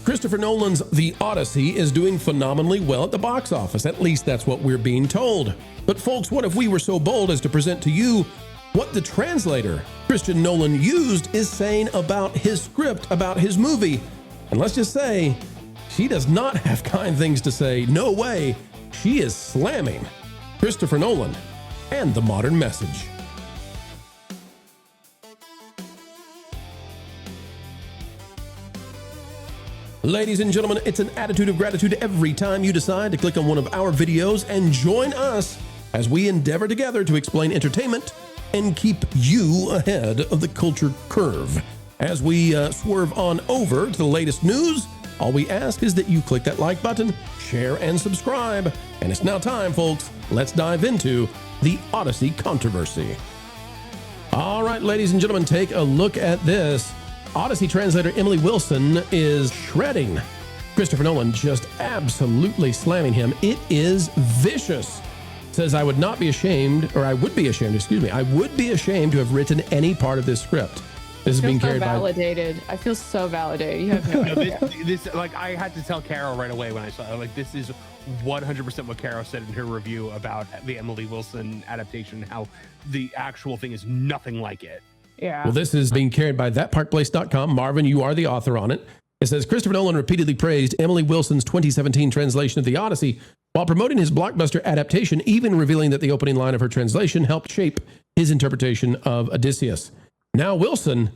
Christopher Nolan's The Odyssey is doing phenomenally well at the box office. At least that's what we're being told. But folks, what if we were so bold as to present to you what the translator Christian Nolan used is saying about his script, about his movie? And let's just say, she does not have kind things to say. No way. She is slamming Christopher Nolan and the modern message. Ladies and gentlemen, it's an attitude of gratitude every time you decide to click on one of our videos and join us as we endeavor together to explain entertainment and keep you ahead of the culture curve. As we swerve on over to the latest news, all we ask is that you click that like button, share, and subscribe. And it's now time, folks. Let's dive into the Odyssey controversy. All right, ladies and gentlemen, take a look at this. Odyssey translator Emily Wilson is shredding Christopher Nolan, just absolutely slamming him. It is vicious. Says, I would be ashamed to have written any part of this script. This is being carried validated. I feel so validated. You have no idea. This, like, I had to tell Carol right away when I saw it. Like, this is 100% what Carol said in her review about the Emily Wilson adaptation, how the actual thing is nothing like it. Yeah. Well, this is being carried by thatparkplace.com. Marvin, you are the author on it. It says, Christopher Nolan repeatedly praised Emily Wilson's 2017 translation of The Odyssey while promoting his blockbuster adaptation, even revealing that the opening line of her translation helped shape his interpretation of Odysseus. Now Wilson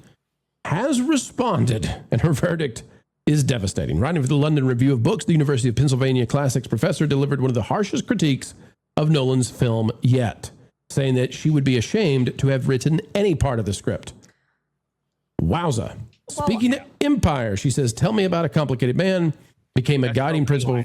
has responded, and her verdict is devastating. Writing for the London Review of Books, the University of Pennsylvania classics professor delivered one of the harshest critiques of Nolan's film yet, saying that she would be ashamed to have written any part of the script. Wowza. Speaking of Empire, she says, tell me about a complicated man, became a guiding principle.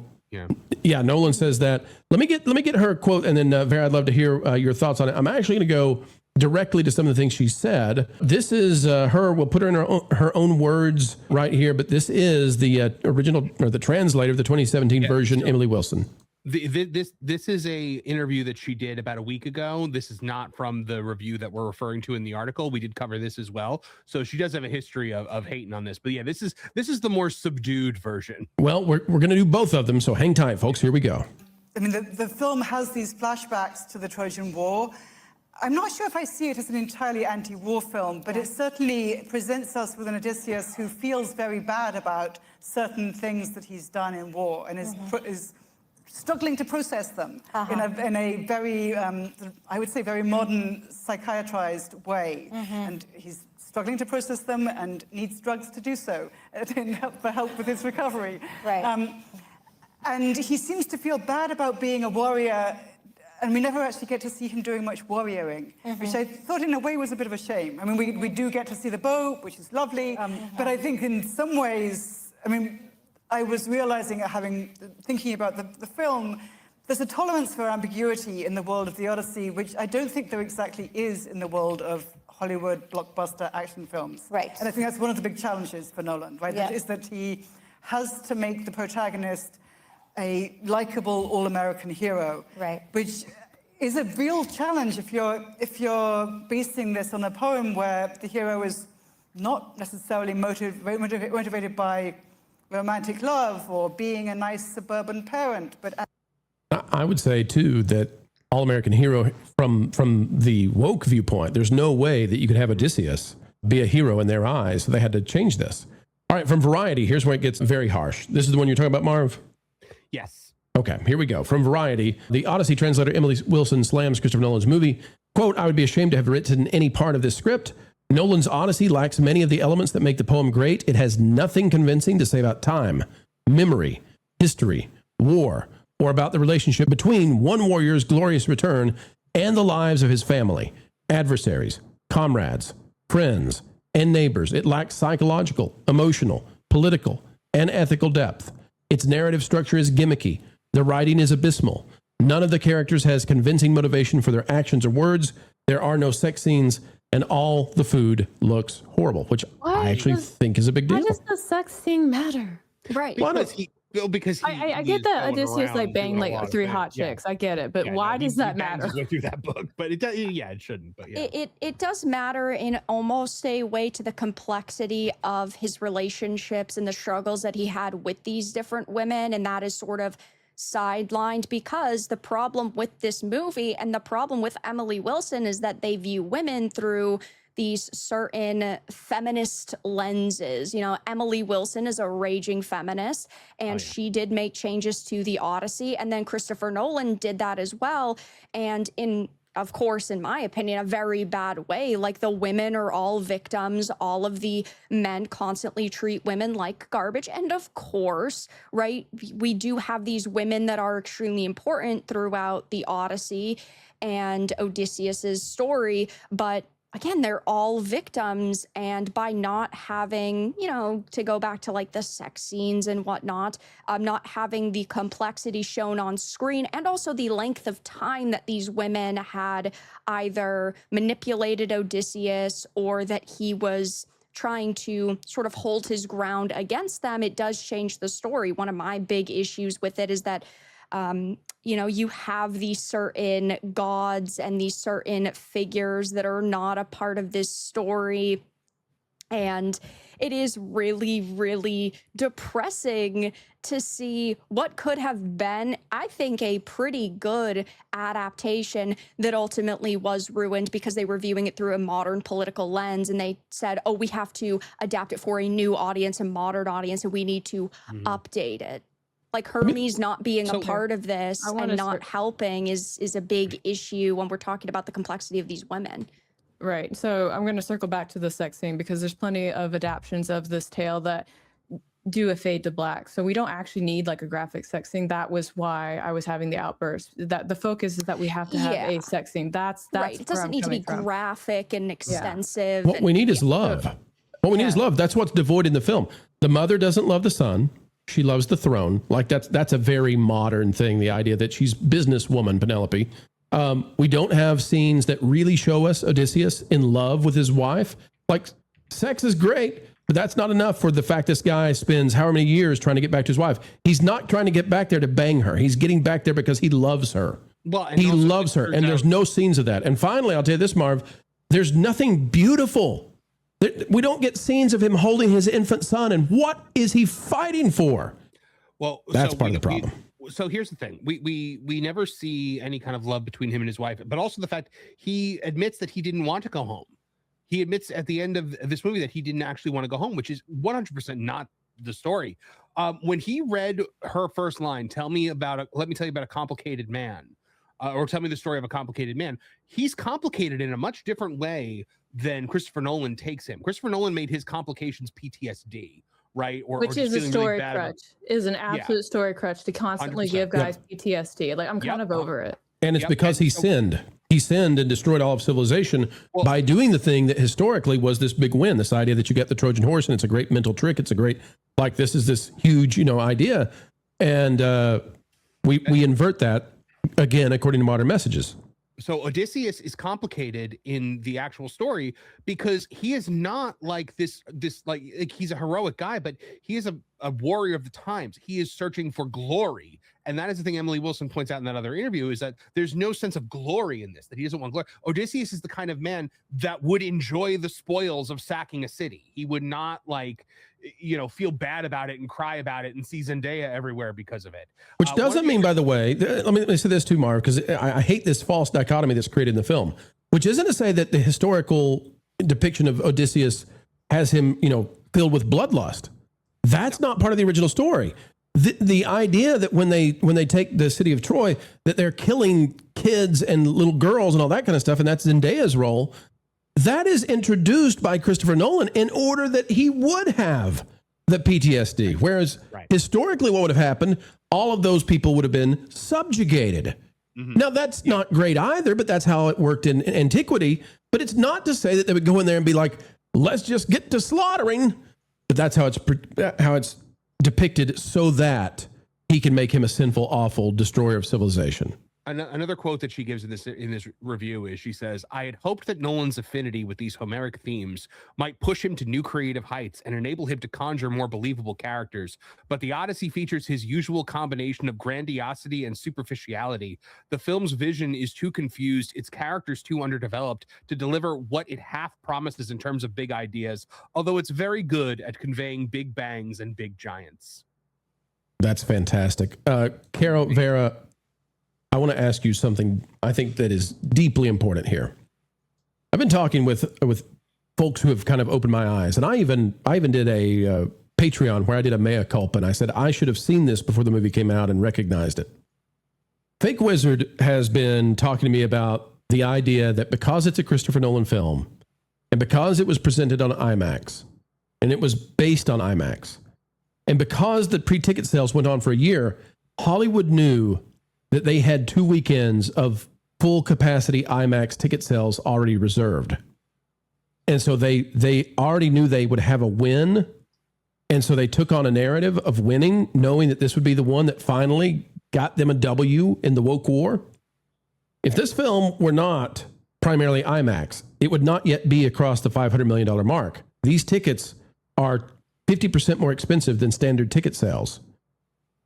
Yeah, Nolan says that. Let me get her quote, and then Vera, I'd love to hear your thoughts on it. I'm actually going to go directly to some of the things she said. This is her. We'll put her in her own words right here, but this is the original, or the translator of the 2017 version, sure. Emily Wilson. This is a interview that she did about a week ago. This is not from the review that we're referring to in the article. We did cover this as well. So she does have a history of hating on this. But yeah, this is the more subdued version. Well, we're going to do both of them. So hang tight, folks. Here we go. I mean, the film has these flashbacks to the Trojan War. I'm not sure if I see it as an entirely anti-war film, but it certainly presents us with an Odysseus who feels very bad about certain things that he's done in war and is struggling to process them in a very, I would say, very modern, psychiatrized way. And he's struggling to process them and needs drugs to do so for help with his recovery. Right. And he seems to feel bad about being a warrior, and we never actually get to see him doing much warrioring, which I thought in a way was a bit of a shame. I mean, we do get to see the boat, which is lovely, but I think in some ways, I mean, I was realizing, thinking about the film, there's a tolerance for ambiguity in the world of the Odyssey, which I don't think there exactly is in the world of Hollywood blockbuster action films. Right. And I think that's one of the big challenges for Nolan, right? Yeah. Is that he has to make the protagonist a likable all-American hero. Right. Which is a real challenge if you're basing this on a poem where the hero is not necessarily motivated by romantic love or being a nice suburban parent, but I would say too that all-American hero from the woke viewpoint, there's no way that you could have Odysseus be a hero in their eyes, so they had to change this. All right, from Variety, here's where it gets very harsh. This is the one you're talking about, Marv? Yes. Okay, here we go. From Variety, the Odyssey translator Emily Wilson slams Christopher Nolan's movie. Quote, I would be ashamed to have written any part of this script. Nolan's Odyssey lacks many of the elements that make the poem great. It has nothing convincing to say about time, memory, history, war, or about the relationship between one warrior's glorious return and the lives of his family, adversaries, comrades, friends, and neighbors. It lacks psychological, emotional, political, and ethical depth. Its narrative structure is gimmicky. The writing is abysmal. None of the characters has convincing motivation for their actions or words. There are no sex scenes, and all the food looks horrible, which I actually think is a big deal. Why does the sex scene matter? Right. Well, because I get that Odysseus like banged like 3 hot chicks. I get it, but why does that matter? Go through that book, but it does. Yeah, it shouldn't. But yeah, it does matter in almost a way to the complexity of his relationships and the struggles that he had with these different women, and that is sort of sidelined because the problem with this movie and the problem with Emily Wilson is that they view women through these certain feminist lenses. You know, Emily Wilson is a raging feminist, and she did make changes to the Odyssey, and then Christopher Nolan did that as well. And of course, in my opinion, a very bad way. Like, the women are all victims. All of the men constantly treat women like garbage. And of course, right, we do have these women that are extremely important throughout the Odyssey and Odysseus's story, but again, they're all victims, and by not having, you know, to go back to like the sex scenes and whatnot, not having the complexity shown on screen, and also the length of time that these women had either manipulated Odysseus or that he was trying to sort of hold his ground against them, it does change the story. One of my big issues with it is that you know, you have these certain gods and these certain figures that are not a part of this story. And it is really, really depressing to see what could have been, I think, a pretty good adaptation that ultimately was ruined because they were viewing it through a modern political lens. And they said, oh, we have to adapt it for a new audience, a modern audience, and we need to update it. Like, Hermes not being a part of this and not helping is a big issue when we're talking about the complexity of these women. Right. So I'm going to circle back to the sex scene because there's plenty of adaptations of this tale that do a fade to black. So we don't actually need like a graphic sex scene. That was why I was having the outburst. That the focus is that we have to have a sex scene. That's right. It doesn't need to be graphic and extensive. What we need is love. What we need is love. That's what's devoid in the film. The mother doesn't love the son. She loves the throne. Like, that's a very modern thing. The idea that she's businesswoman Penelope. We don't have scenes that really show us Odysseus in love with his wife. Like, sex is great, but that's not enough for the fact this guy spends however many years trying to get back to his wife. He's not trying to get back there to bang her. He's getting back there because he loves her. Well, he loves her, and there's no scenes of that. And finally, I'll tell you this, Marv, there's nothing beautiful. We don't get scenes of him holding his infant son, and what is he fighting for? Well, that's part of the problem. So here's the thing: we never see any kind of love between him and his wife, but also the fact he admits that he didn't want to go home. He admits at the end of this movie that he didn't actually want to go home, which is 100% not the story. When he read her first line, let me tell you about a complicated man, or tell me the story of a complicated man. He's complicated in a much different way than Christopher Nolan takes him. Christopher Nolan made his complications PTSD, right? Which is a story crutch, is an absolute story crutch to constantly give guys PTSD. Like, I'm kind of over it. And it's because he sinned. He sinned and destroyed all of civilization by doing the thing that historically was this big win, this idea that you get the Trojan horse, and it's a great mental trick. It's a great, like, this is this huge, idea. And we invert that, again, according to modern messages. So Odysseus is complicated in the actual story because he is not like this like he's a heroic guy, but he is a warrior of the times. He is searching for glory. And that is the thing Emily Wilson points out in that other interview, is that there's no sense of glory in this, that he doesn't want glory. Odysseus is the kind of man that would enjoy the spoils of sacking a city. He would not feel bad about it and cry about it and see Zendaya everywhere because of it. Which doesn't mean, by the way, let me say this too, Marv, because I hate this false dichotomy that's created in the film, which isn't to say that the historical depiction of Odysseus has him, filled with bloodlust. That's not part of the original story. The idea that when they take the city of Troy, that they're killing kids and little girls and all that kind of stuff, and that's Zendaya's role, that is introduced by Christopher Nolan in order that he would have the PTSD. Whereas historically what would have happened, all of those people would have been subjugated. Mm-hmm. Now, that's not great either, but that's how it worked in antiquity. But it's not to say that they would go in there and be like, let's just get to slaughtering. But that's how it's depicted, so that he can make him a sinful, awful destroyer of civilization. Another quote that she gives in this review is, she says, "I had hoped that Nolan's affinity with these Homeric themes might push him to new creative heights and enable him to conjure more believable characters. But the Odyssey features his usual combination of grandiosity and superficiality. The film's vision is too confused, its characters too underdeveloped to deliver what it half promises in terms of big ideas, although it's very good at conveying big bangs and big giants." That's fantastic. Carol, Vera, I want to ask you something I think that is deeply important here. I've been talking with folks who have kind of opened my eyes, and I even did a Patreon where I did a mea culpa, and I said I should have seen this before the movie came out and recognized it. Fake Wizard has been talking to me about the idea that because it's a Christopher Nolan film, and because it was presented on IMAX, and it was based on IMAX, and because the pre-ticket sales went on for a year, Hollywood knew that they had 2 weekends of full capacity IMAX ticket sales already reserved. And so they already knew they would have a win. And so they took on a narrative of winning, knowing that this would be the one that finally got them a W in the woke war. If this film were not primarily IMAX, it would not yet be across the $500 million mark. These tickets are 50% more expensive than standard ticket sales.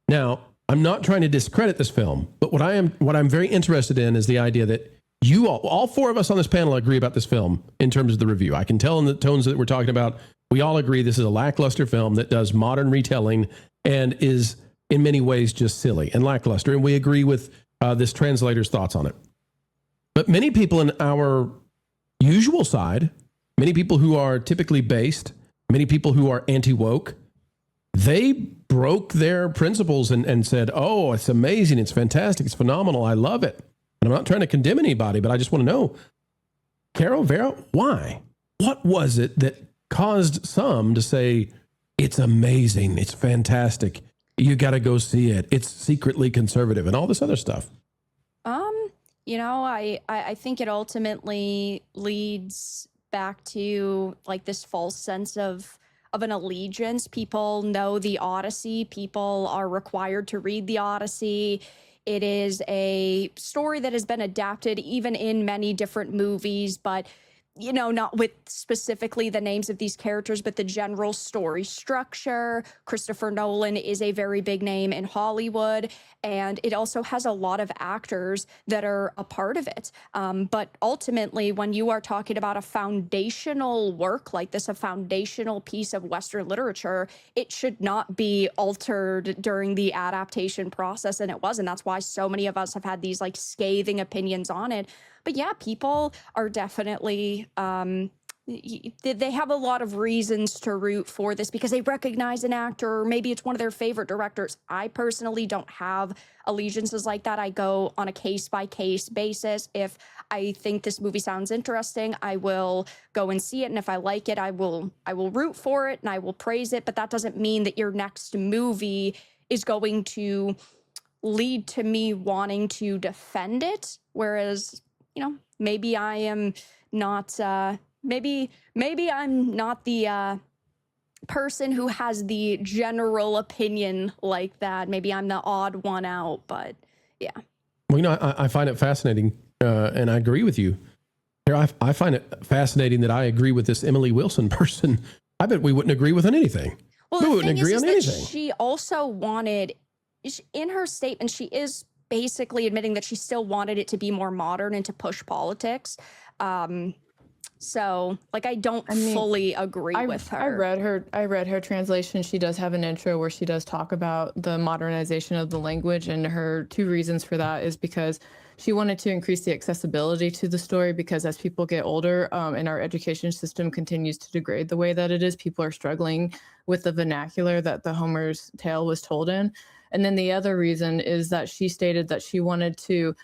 Now, I'm not trying to discredit this film, but what I'm very interested in is the idea that you all four of us on this panel agree about this film in terms of the review. I can tell in the tones that we're talking about, we all agree this is a lackluster film that does modern retelling and is in many ways just silly and lackluster. And we agree with this translator's thoughts on it. But many people in our usual side, many people who are typically based, many people who are anti-woke, they broke their principles and said, oh, it's amazing, it's fantastic, it's phenomenal, I love it. And I'm not trying to condemn anybody, but I just want to know, Carol, Vera, why? What was it that caused some to say, it's amazing, it's fantastic, you got to go see it, it's secretly conservative, and all this other stuff? I think it ultimately leads back to like this false sense of an allegiance. People know the Odyssey. People are required to read the Odyssey. It is a story that has been adapted even in many different movies, but not with specifically the names of these characters, but the general story structure. Christopher Nolan is a very big name in Hollywood, and it also has a lot of actors that are a part of it. But ultimately, when you are talking about a foundational work like this, a foundational piece of Western literature, it should not be altered during the adaptation process, and it was. And that's why so many of us have had these like scathing opinions on it. But yeah, people are definitely, they have a lot of reasons to root for this because they recognize an actor, or maybe it's one of their favorite directors. I personally don't have allegiances like that. I go on a case-by-case basis. If I think this movie sounds interesting, I will go and see it. And if I like it, I will root for it and I will praise it. But that doesn't mean that your next movie is going to lead to me wanting to defend it. Whereas, maybe I am not, maybe I'm not the person who has the general opinion like that. Maybe I'm the odd one out, but yeah. Well, I find it fascinating, and I agree with you. I find it fascinating that I agree with this Emily Wilson person. I bet we wouldn't agree with anything. Well, we wouldn't agree on anything. She also wanted, in her statement, she is basically admitting that she still wanted it to be more modern and to push politics. So I don't fully agree with her. I read her translation. She does have an intro where she does talk about the modernization of the language, and her two reasons for that is because she wanted to increase the accessibility to the story, because as people get older and our education system continues to degrade the way that it is, people are struggling with the vernacular that the Homer's tale was told in. And then the other reason is that she stated that she wanted to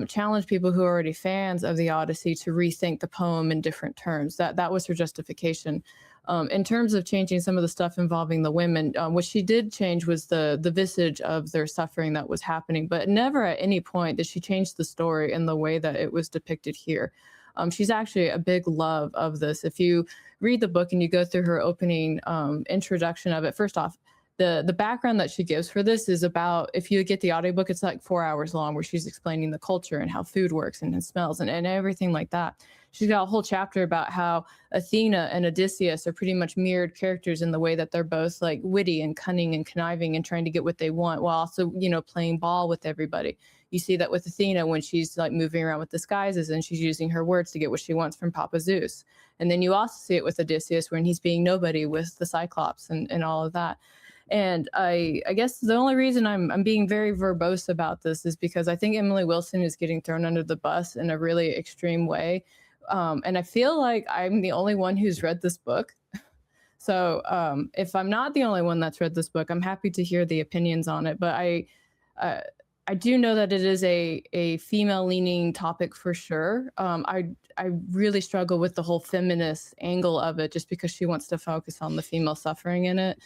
challenge people who are already fans of the Odyssey to rethink the poem in different terms. That was her justification. In terms of changing some of the stuff involving the women, what she did change was the visage of their suffering that was happening, but never at any point did she change the story in the way that it was depicted here. She's actually a big love of this. If you read the book and you go through her opening introduction of it, first off, the background that she gives for this is about, if you get the audiobook, it's like 4 hours long, where she's explaining the culture and how food works and smells and everything like that. She's got a whole chapter about how Athena and Odysseus are pretty much mirrored characters in the way that they're both like witty and cunning and conniving and trying to get what they want, while also, you know, playing ball with everybody. You see that with Athena when she's like moving around with disguises and she's using her words to get what she wants from Papa Zeus. And then you also see it with Odysseus when he's being nobody with the Cyclops and all of that. And I guess the only reason I'm being very verbose about this is because I think Emily Wilson is getting thrown under the bus in a really extreme way. And I feel like I'm the only one who's read this book. So if I'm not the only one that's read this book, I'm happy to hear the opinions on it. But I do know that it is a female-leaning topic for sure. I really struggle with the whole feminist angle of it, just because she wants to focus on the female suffering in it.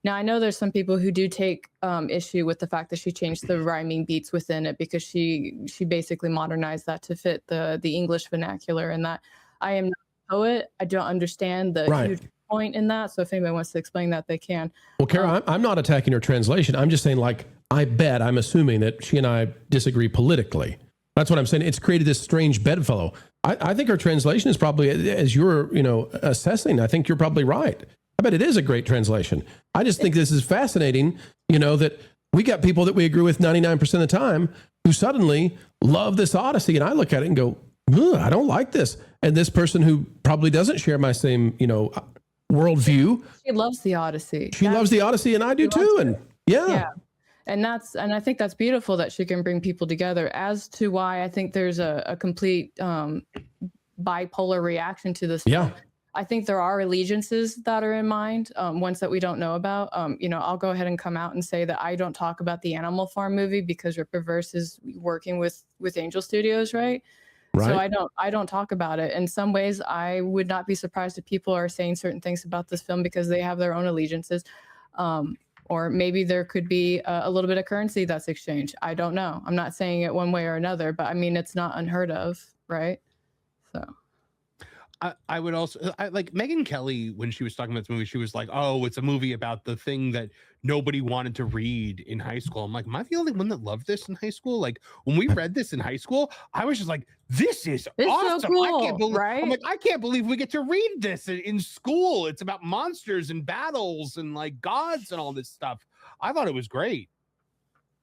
Now, I know there's some people who do take issue with the fact that she changed the rhyming beats within it, because she basically modernized that to fit the English vernacular. And that, I am not a poet. I don't understand the huge point in that. So if anybody wants to explain that, they can. Well, Kara, I'm not attacking her translation. I'm just saying, like, I'm assuming that she and I disagree politically. That's what I'm saying. It's created this strange bedfellow. I think her translation is probably, as you're, assessing, I think you're probably right. I bet it is a great translation. I just think this is fascinating, that we got people that we agree with 99% of the time who suddenly love this Odyssey. And I look at it and go, I don't like this. And this person who probably doesn't share my same, worldview. She loves the Odyssey. She loves the Odyssey, and I do too. And yeah. And I think that's beautiful that she can bring people together. As to why I think there's a complete bipolar reaction to this. Yeah. I think there are allegiances that are in mind, ones that we don't know about. I'll go ahead and come out and say that I don't talk about the Animal Farm movie because Rip Reverse is working with Angel Studios, right? So I don't talk about it. In some ways, I would not be surprised if people are saying certain things about this film because they have their own allegiances. Or maybe there could be a little bit of currency that's exchanged. I don't know. I'm not saying it one way or another, but I mean, it's not unheard of, right? So. I would also like Megyn Kelly when she was talking about this movie. She was like, "Oh, it's a movie about the thing that nobody wanted to read in high school." I'm like, "Am I the only one that loved this in high school?" Like when we read this in high school, I was just like, "This is awesome!" So cool, I can't believe, right? I'm like, I can't believe we get to read this in school. It's about monsters and battles and like gods and all this stuff. I thought it was great.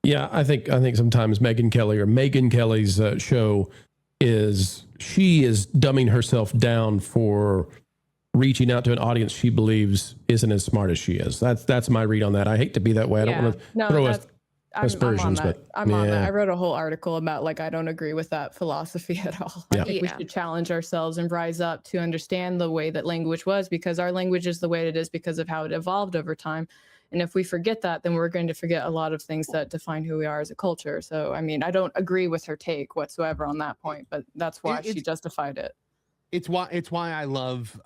Yeah, I think sometimes Megyn Kelly's show she is dumbing herself down for reaching out to an audience she believes isn't as smart as she is. That's my read on that. I hate to be that way. I don't want to throw aspersions, but I'm on that. I wrote a whole article about I don't agree with that philosophy at all. I think we should challenge ourselves and rise up to understand the way that language was, because our language is the way it is because of how it evolved over time. And if we forget that, then we're going to forget a lot of things that define who we are as a culture. So, I mean, I don't agree with her take whatsoever on that point, but that's why she justified it. It's why I love,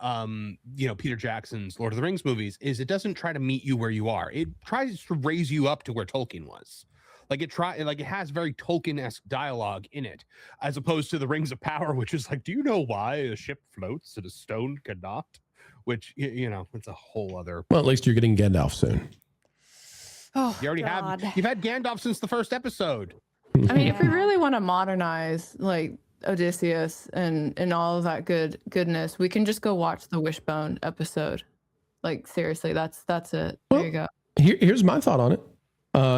Peter Jackson's Lord of the Rings movies, is it doesn't try to meet you where you are. It tries to raise you up to where Tolkien was. It has very Tolkien-esque dialogue in it, as opposed to the Rings of Power, which is like, do you know why a ship floats and a stone cannot? Which, it's a whole other... Well, at least you're getting Gandalf soon. Oh, you already have. You've had Gandalf since the first episode. I mean, if we really want to modernize, Odysseus and all of that goodness, we can just go watch the Wishbone episode. Seriously, that's it. There you go. Here's my thought on it.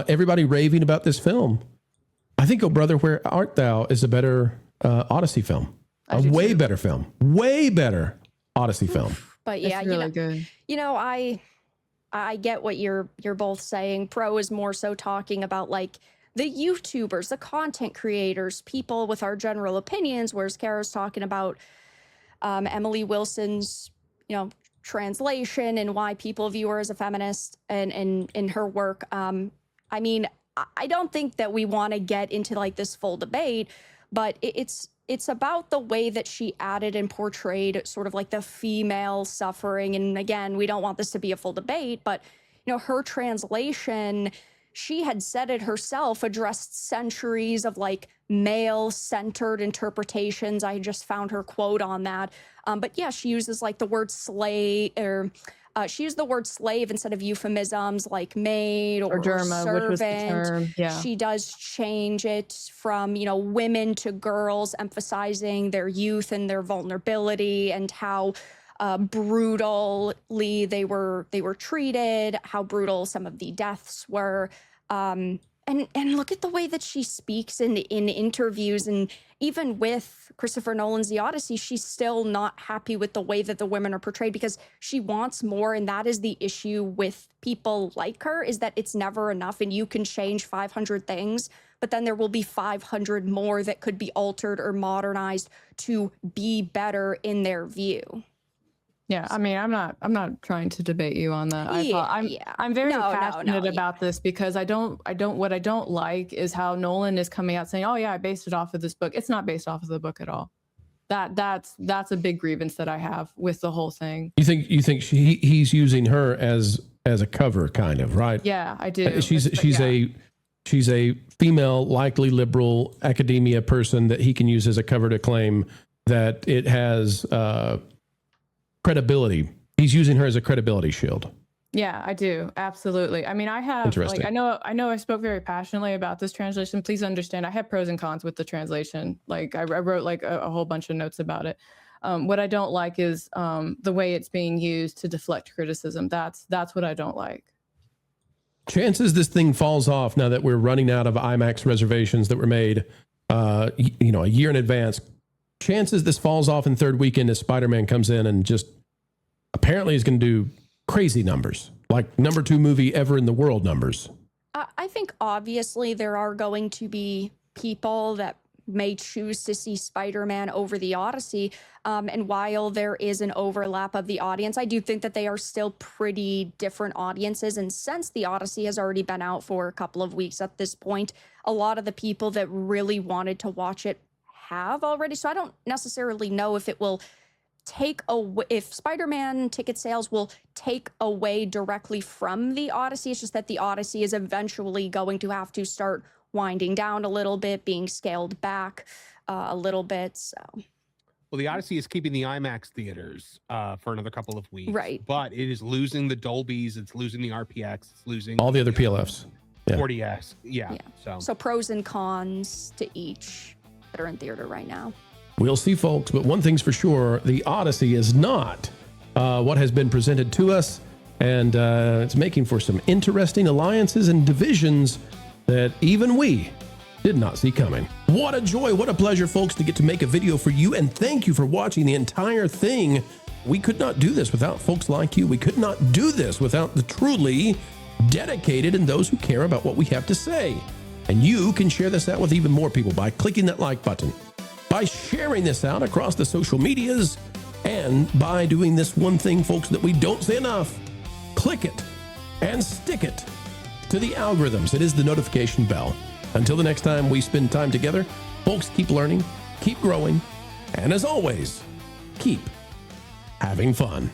Everybody raving about this film. I think Oh Brother, Where Art Thou is a better Odyssey film. Way better film. Way better Odyssey film. But yeah, it's really good. I get what you're both saying. Pro is more so talking about the YouTubers, the content creators, people with our general opinions, whereas Kara's talking about Emily Wilson's, translation and why people view her as a feminist and in her work. I mean, I don't think that we want to get into this full debate, but it's about the way that she added and portrayed sort of the female suffering. And again, we don't want this to be a full debate, but her translation, she had said it herself, addressed centuries of male-centered interpretations. I just found her quote on that. But yeah, she uses the word slay or She used the word slave instead of euphemisms like maid or Derma, servant. which was the term. Yeah. She does change it from, women to girls, emphasizing their youth and their vulnerability and how brutally they were treated, how brutal some of the deaths were. And look at the way that she speaks in interviews, and even with Christopher Nolan's The Odyssey, she's still not happy with the way that the women are portrayed because she wants more, and that is the issue with people like her, is that it's never enough, and you can change 500 things, but then there will be 500 more that could be altered or modernized to be better in their view. Yeah, I mean, I'm not trying to debate you on that. I'm very passionate about this because what I don't like is how Nolan is coming out saying, "Oh yeah, I based it off of this book." It's not based off of the book at all. That's a big grievance that I have with the whole thing. You think he's using her as a cover, kind of, right? Yeah, I do. She's a female, likely liberal academia person that he can use as a cover to claim that it has credibility. He's using her as a credibility shield. Yeah, I do. Absolutely. I mean, I have, like, I know I spoke very passionately about this translation. Please understand, I have pros and cons with the translation. Like I wrote like a whole bunch of notes about it. What I don't like is the way it's being used to deflect criticism. That's what I don't like. Chances this thing falls off now that we're running out of IMAX reservations that were made, a year in advance. Chances this falls off in third weekend as Spider-Man comes in and just apparently is going to do crazy numbers, like #2 movie ever in the world numbers. I think obviously there are going to be people that may choose to see Spider-Man over the Odyssey. And while there is an overlap of the audience, I do think that they are still pretty different audiences. And since the Odyssey has already been out for a couple of weeks at this point, a lot of the people that really wanted to watch it have already. So I don't necessarily know if it will take away, if Spider-Man ticket sales will take away directly from the Odyssey. It's just that the Odyssey is eventually going to have to start winding down a little bit, being scaled back a little bit. So, well, the Odyssey is keeping the IMAX theaters for another couple of weeks, right? But it is losing the Dolbys, it's losing the RPX, it's losing all the other PLFs, 40S, So pros and cons to each that are in theater right now. We'll see, folks, but one thing's for sure, the Odyssey is not what has been presented to us, and it's making for some interesting alliances and divisions that even we did not see coming. What a joy, what a pleasure, folks, to get to make a video for you, and thank you for watching the entire thing. We could not do this without folks like you. We could not do this without the truly dedicated and those who care about what we have to say. And you can share this out with even more people by clicking that like button, by sharing this out across the social medias, and by doing this one thing, folks, that we don't say enough. Click it and stick it to the algorithms. It is the notification bell. Until the next time we spend time together, folks, keep learning, keep growing, and as always, keep having fun.